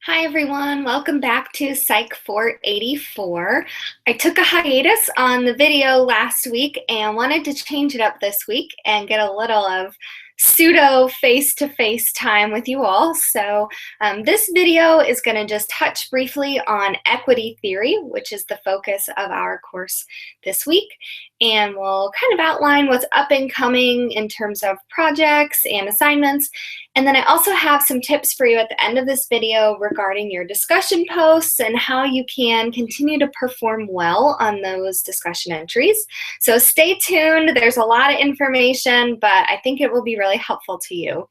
Hi everyone, welcome back to Psych 484. I took a hiatus on the video last week and wanted to change it up this week and get a little of pseudo face-to-face time with you all. So this video is going to just touch briefly on equity theory, which is the focus of our course this week. And we'll kind of outline what's up and coming in terms of projects and assignments. And then I also have some tips for you at the end of this video regarding your discussion posts and how you can continue to perform well on those discussion entries. So stay tuned. There's a lot of information, but I think it will be really helpful to you.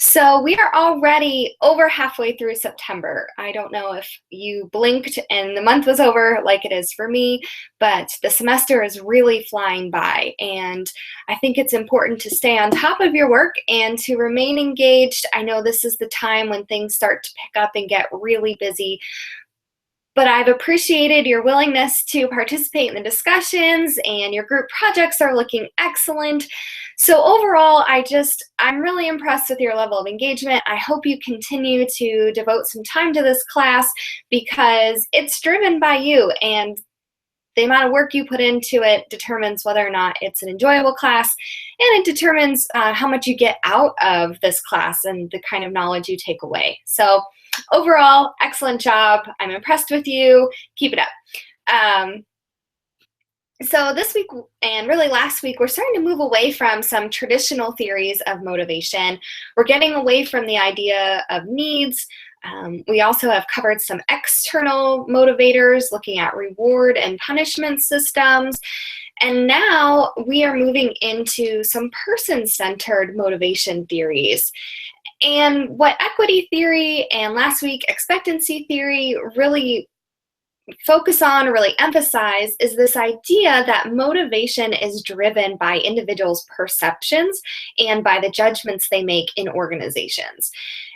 So we are already over halfway through September. I don't know if you blinked and the month was over like it is for me, but the semester is really flying by. And I think it's important to stay on top of your work and to remain engaged. I know this is the time when things start to pick up and get really busy. But I've appreciated your willingness to participate in the discussions, and your group projects are looking excellent. So overall, I'm really impressed with your level of engagement. I hope you continue to devote some time to this class because it's driven by you, and the amount of work you put into it determines whether or not it's an enjoyable class, and it determines how much you get out of this class and the kind of knowledge you take away. So overall, excellent job. I'm impressed with you. Keep it up. So this week and really last week, we're starting to move away from some traditional theories of motivation. We're getting away from the idea of needs. We also have covered some external motivators, looking at reward and punishment systems. And now we are moving into some person-centered motivation theories. And what equity theory and last week expectancy theory really focus on, really emphasize, is this idea that motivation is driven by individuals' perceptions and by the judgments they make in organizations.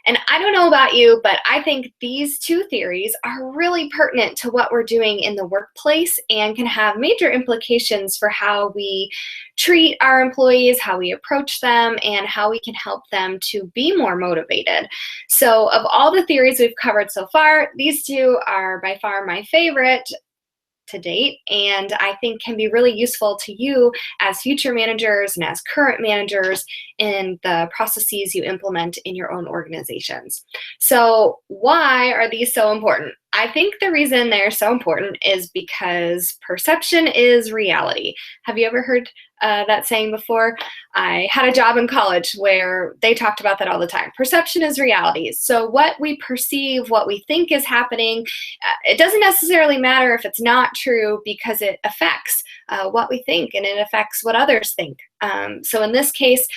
And I don't know about you, but I think these two theories are really pertinent to what we're doing in the workplace and can have major implications for how we treat our employees, how we approach them, and how we can help them to be more motivated. So of all the theories we've covered so far, these two are by far my favorite to date, and I think can be really useful to you as future managers and as current managers in the processes you implement in your own organizations. So why are these so important? I think the reason they're so important is because perception is reality. Have you ever heard that saying before? I had a job in college where they talked about that all the time. Perception is reality. So what we perceive, what we think is happening, it doesn't necessarily matter if it's not true because it affects what we think and it affects what others think. So in this case,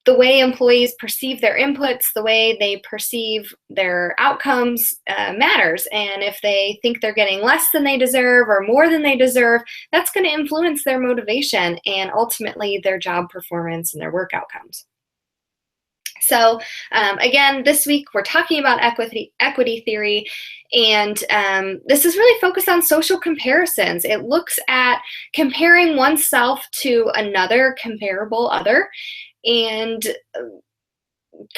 the way employees perceive their inputs, the way they perceive their outcomes matters. And if they think they're getting less than they deserve or more than they deserve, that's going to influence their motivation and ultimately their job performance and their work outcomes. So again, this week we're talking about equity theory, and this is really focused on social comparisons. It looks at comparing oneself to another comparable other and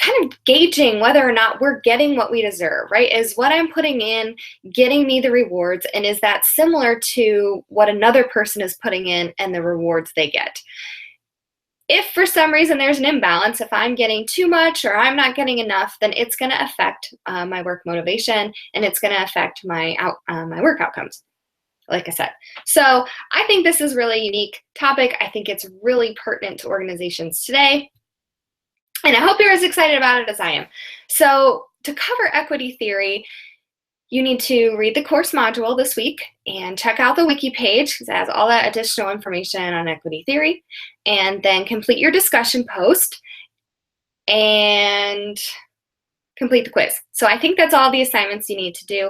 kind of gauging whether or not we're getting what we deserve, right? Is what I'm putting in getting me the rewards, and is that similar to what another person is putting in and the rewards they get? If for some reason there's an imbalance, if I'm getting too much or I'm not getting enough, then it's going to affect my work motivation, and it's going to affect my work outcomes, like I said. So I think this is really a unique topic. I think it's really pertinent to organizations today, and I hope you're as excited about it as I am. So to cover equity theory, you need to read the course module this week and check out the wiki page because it has all that additional information on equity theory, and then complete your discussion post and complete the quiz. So I think that's all the assignments you need to do.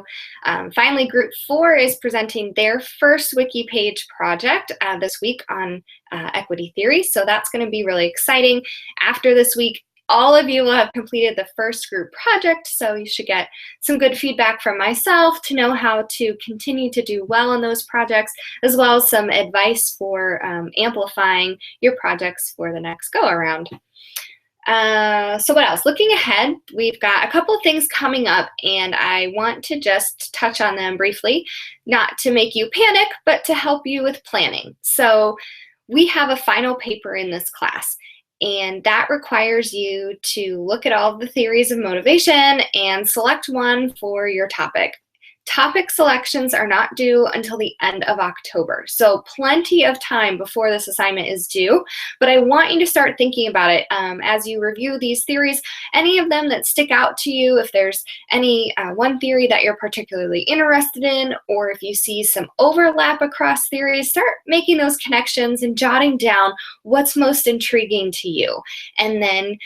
Finally, group 4 is presenting their first wiki page project this week on equity theory. So that's going to be really exciting. After this week, all of you will have completed the first group project, so you should get some good feedback from myself to know how to continue to do well in those projects, as well as some advice for amplifying your projects for the next go-around. So what else? Looking ahead, we've got a couple of things coming up, and I want to just touch on them briefly, not to make you panic, but to help you with planning. So we have a final paper in this class, and that requires you to look at all the theories of motivation and select one for your topic. Topic selections are not due until the end of October, so plenty of time before this assignment is due, but I want you to start thinking about it as you review these theories. Any of them that stick out to you, if there's any one theory that you're particularly interested in, or if you see some overlap across theories, start making those connections and jotting down what's most intriguing to you. And then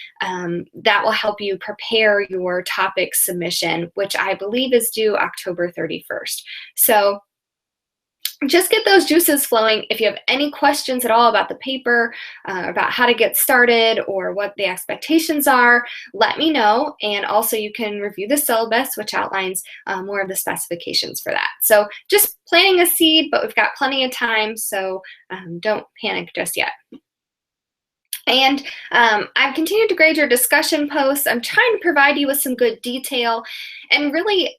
that will help you prepare your topic submission, which I believe is due October 31st. So just get those juices flowing. If you have any questions at all about the paper, about how to get started or what the expectations are, let me know. And also you can review the syllabus, which outlines more of the specifications for that. So just planting a seed, but we've got plenty of time, so don't panic just yet. And I've continued to grade your discussion posts. I'm trying to provide you with some good detail, and really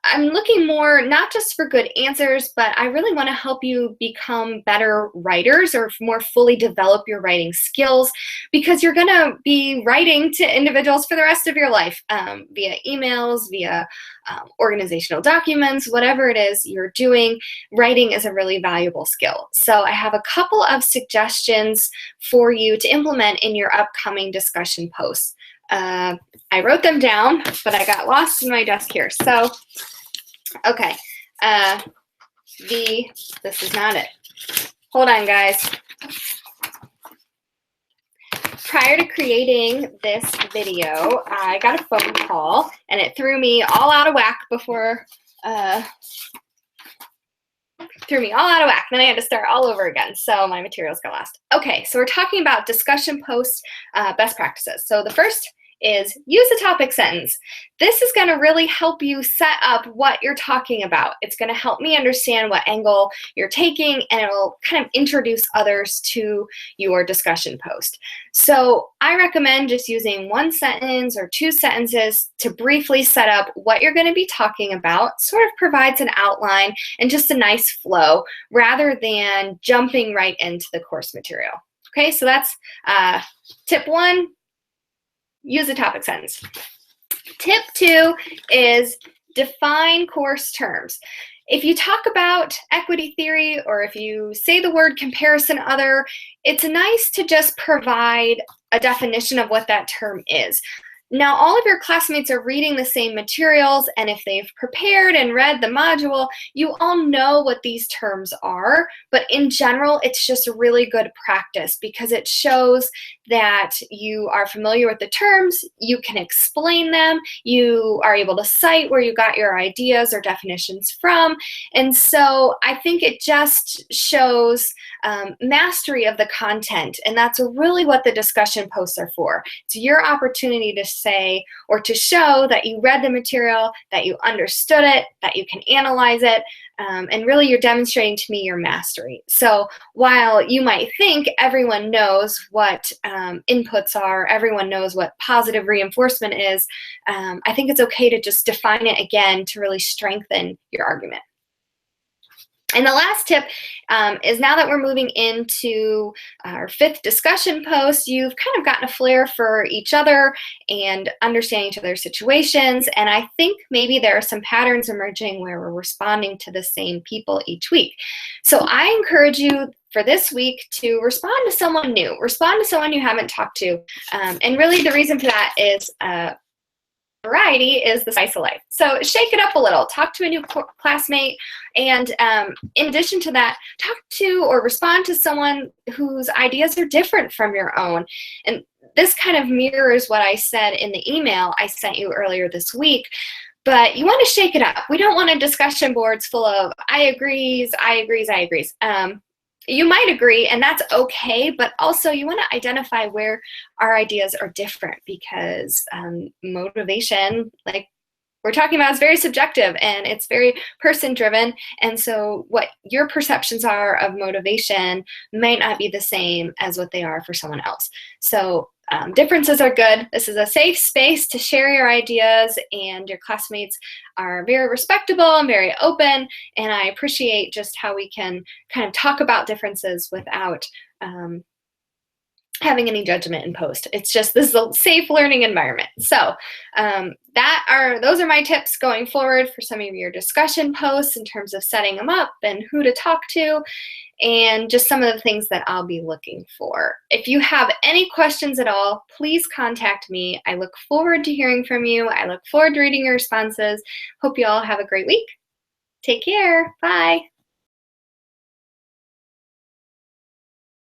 I'm looking more not just for good answers, but I really want to help you become better writers or more fully develop your writing skills, because you're going to be writing to individuals for the rest of your life via emails, via organizational documents, whatever it is you're doing. Writing is a really valuable skill. So I have a couple of suggestions for you to implement in your upcoming discussion posts. I wrote them down, but I got lost in my desk here. So, okay, this is not it. Hold on, guys. Prior to creating this video, I got a phone call, and it threw me all out of whack before, then I had to start all over again, so my materials got lost. Okay, so we're talking about discussion post best practices. So the first is use a topic sentence. This is going to really help you set up what you're talking about. It's going to help me understand what angle you're taking, and it'll kind of introduce others to your discussion post. So I recommend just using one sentence or two sentences to briefly set up what you're going to be talking about. Sort of provides an outline and just a nice flow rather than jumping right into the course material. Okay, so that's tip one. Use a topic sentence. Tip two is define course terms. If you talk about equity theory, or if you say the word comparison other, it's nice to just provide a definition of what that term is. Now, all of your classmates are reading the same materials, and if they've prepared and read the module, you all know what these terms are, but in general, it's just a really good practice because it shows that you are familiar with the terms, you can explain them, you are able to cite where you got your ideas or definitions from, and so I think it just shows mastery of the content, and that's really what the discussion posts are for. It's your opportunity to say or to show that you read the material, that you understood it, that you can analyze it, and really you're demonstrating to me your mastery. So while you might think everyone knows what inputs are, everyone knows what positive reinforcement is, I think it's okay to just define it again to really strengthen your argument. And the last tip is, now that we're moving into our fifth discussion post, you've kind of gotten a flair for each other and understanding each other's situations. And I think maybe there are some patterns emerging where we're responding to the same people each week. So I encourage you for this week to respond to someone new, respond to someone you haven't talked to. And really the reason for that is variety is the spice of life. So shake it up a little, talk to a new classmate, and in addition to that, talk to or respond to someone whose ideas are different from your own. And this kind of mirrors what I said in the email I sent you earlier this week, but you want to shake it up. We don't want a discussion boards full of I agrees, I agrees, I agrees. You might agree, and that's okay, but also you want to identify where our ideas are different, because motivation, like we're talking about, is very subjective and it's very person-driven, and so what your perceptions are of motivation might not be the same as what they are for someone else. So Differences are good. This is a safe space to share your ideas, and your classmates are very respectable and very open, and I appreciate just how we can kind of talk about differences without having any judgment imposed. It's just, this is a safe learning environment. So those are my tips going forward for some of your discussion posts in terms of setting them up and who to talk to, and just some of the things that I'll be looking for. If you have any questions at all, please contact me. I look forward to hearing from you. I look forward to reading your responses. Hope you all have a great week. Take care. Bye.